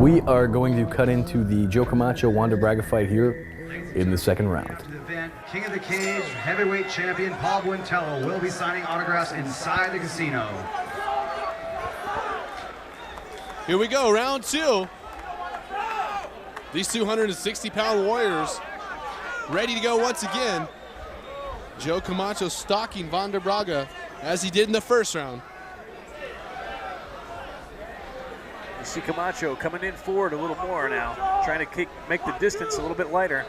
We are going to cut into the Joe Camacho-Wander Braga fight here in the second round. King of the Cage, heavyweight champion Paul Buentello will be signing autographs inside the casino. Here we go, round two. These 260-pound warriors ready to go once again. Joe Camacho stalking Wander Braga as he did in the first round. You see Camacho coming in forward a little more now, trying to make the distance a little bit lighter.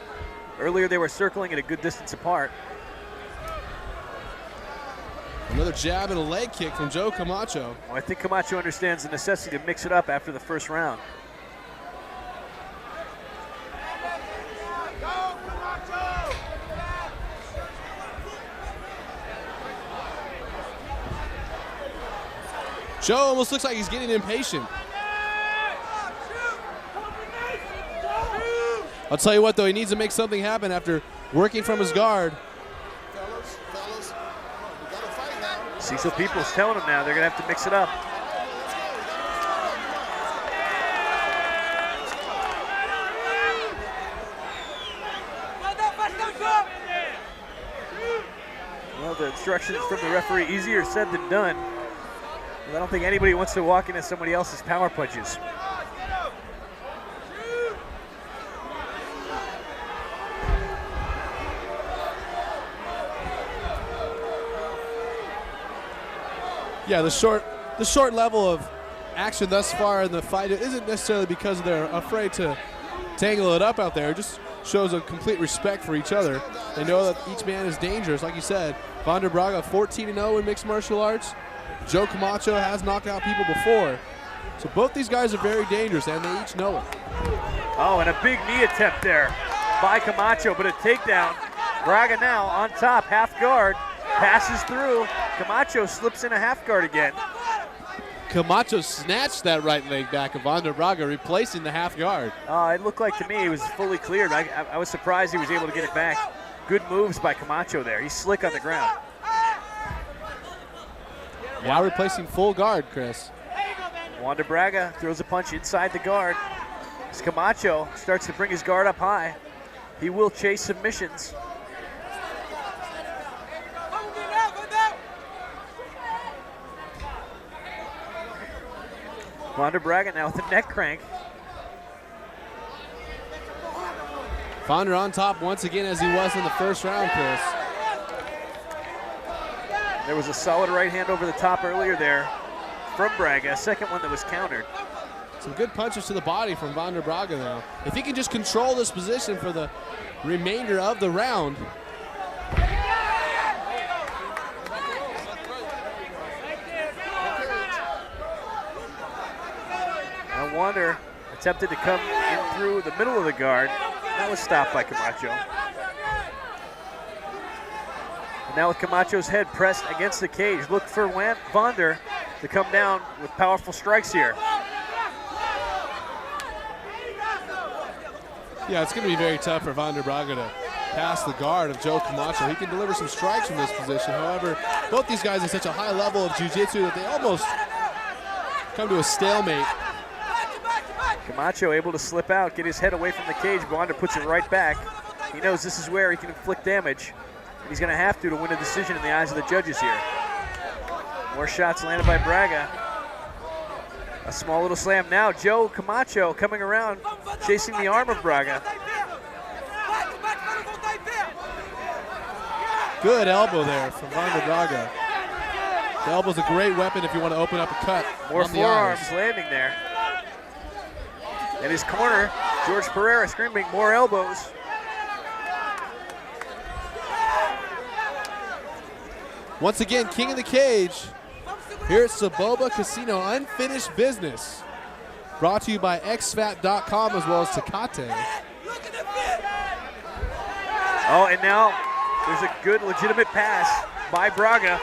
Earlier they were circling at a good distance apart. Another jab and a leg kick from Joe Camacho. Well, I think Camacho understands the necessity to mix it up after the first round. Joe almost looks like he's getting impatient. I'll tell you what, though, he needs to make something happen after working from his guard. Cecil Peoples telling him now they're going to have to mix it up. Well, the instructions from the referee, easier said than done. I don't think anybody wants to walk into somebody else's power punches. Yeah, the short level of action thus far in the fight isn't necessarily because they're afraid to tangle it up out there. It just shows a complete respect for each other. They know that each man is dangerous. Like you said, Wander Braga 14-0 in mixed martial arts. Joe Camacho has knocked out people before. So both these guys are very dangerous, and they each know it. Oh, and a big knee attempt there by Camacho, but a takedown. Braga now on top, half guard, passes through. Camacho slips in a half guard again. Camacho snatched that right leg back of Wander Braga, replacing the half guard. It looked like to me it was fully cleared. I was surprised he was able to get it back. Good moves by Camacho there. He's slick on the ground. Now replacing full guard, Chris. Wander Braga throws a punch inside the guard. As Camacho starts to bring his guard up high, he will chase submissions. Wander Braga now with a neck crank. Wander on top once again as he was in the first round, Chris. There was a solid right hand over the top earlier there from Braga, a second one that was countered. Some good punches to the body from Wander Braga now. If he can just control this position for the remainder of the round. Now Wander attempted to come in through the middle of the guard. That was stopped by Camacho. And now with Camacho's head pressed against the cage, look for Wander to come down with powerful strikes here. Yeah, it's going to be very tough for Wander Braga to pass the guard of Joe Camacho. He can deliver some strikes from this position. However, both these guys are such a high level of jiu-jitsu that they almost come to a stalemate. Camacho able to slip out, get his head away from the cage. Wander puts it right back. He knows this is where he can inflict damage. And he's going to have to win a decision in the eyes of the judges here. More shots landed by Braga. A small little slam now. Joe Camacho coming around, chasing the arm of Braga. Good elbow there from Wander Braga. The elbow's a great weapon if you want to open up a cut. More forearms landing there. In his corner, Jorge Pereira screaming more elbows. Once again, king of the cage here at Saboba Casino, unfinished business. Brought to you by xfat.com as well as Tecate. Oh, and now there's a good legitimate pass by Braga.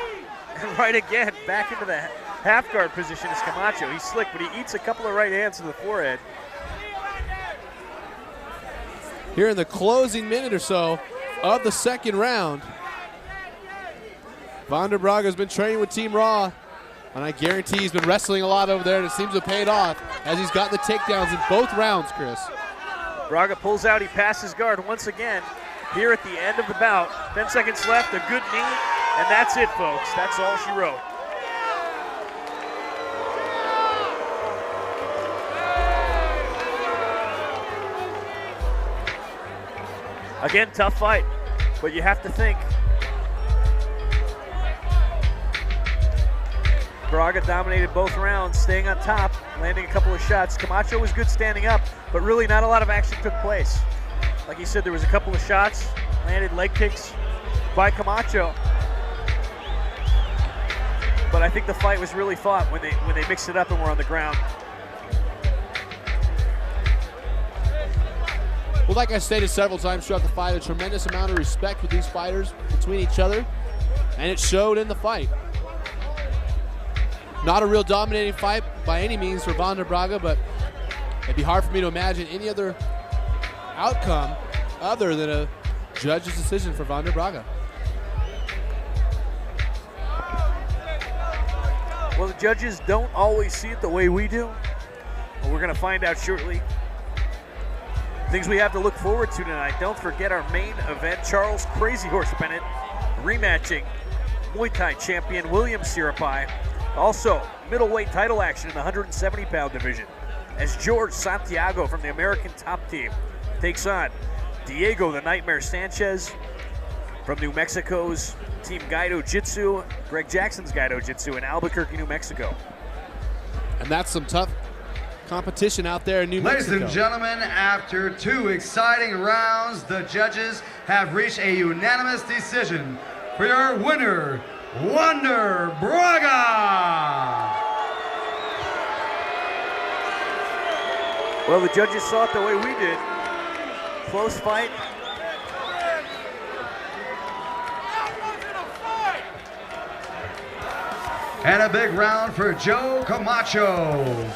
And right again, back into the half guard position is Camacho. He's slick, but he eats a couple of right hands to the forehead. Here in the closing minute or so of the second round. Wander Braga has been training with Team Raw, and I guarantee he's been wrestling a lot over there, and it seems to have paid off. as he's got the takedowns in both rounds, Chris. Braga pulls out, he passes guard once again here at the end of the bout. 10 seconds left, a good knee, and that's it, folks. That's all she wrote. Again, tough fight, but you have to think. Braga dominated both rounds, staying on top, landing a couple of shots. Camacho was good standing up, but really not a lot of action took place. Like he said, there was a couple of shots, landed leg kicks by Camacho. But I think the fight was really fought when they mixed it up and were on the ground. Well, like I stated several times throughout the fight, a tremendous amount of respect with these fighters between each other, and it showed in the fight. Not a real dominating fight by any means for Wander Braga, but it'd be hard for me to imagine any other outcome other than a judge's decision for Wander Braga. Well, the judges don't always see it the way we do. Well, we're going to find out shortly. Things we have to look forward to tonight. Don't forget our main event, Charles Crazy Horse Bennett rematching Muay Thai champion William Sirapai. Also, middleweight title action in the 170-pound division as George Santiago from the American Top Team takes on Diego the Nightmare Sanchez from New Mexico's Team Gaido Jitsu, Greg Jackson's Gaido Jitsu in Albuquerque, New Mexico. And that's some tough competition out there in New Mexico. Ladies and gentlemen, after 2 exciting rounds, the judges have reached a unanimous decision for your winner, Wander Braga. Well, the judges saw it the way we did. Close fight. And a big round for Joe Camacho.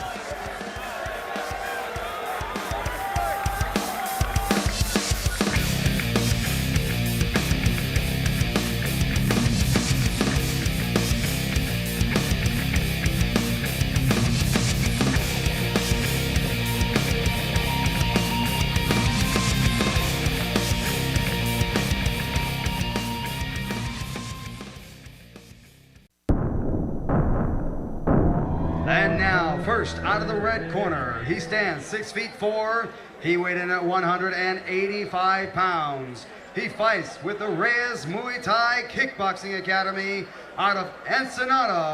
And now, first out of the red corner, he stands 6'4". He weighed in at 185 pounds. He fights with the Reyes Muay Thai Kickboxing Academy out of Ensenada.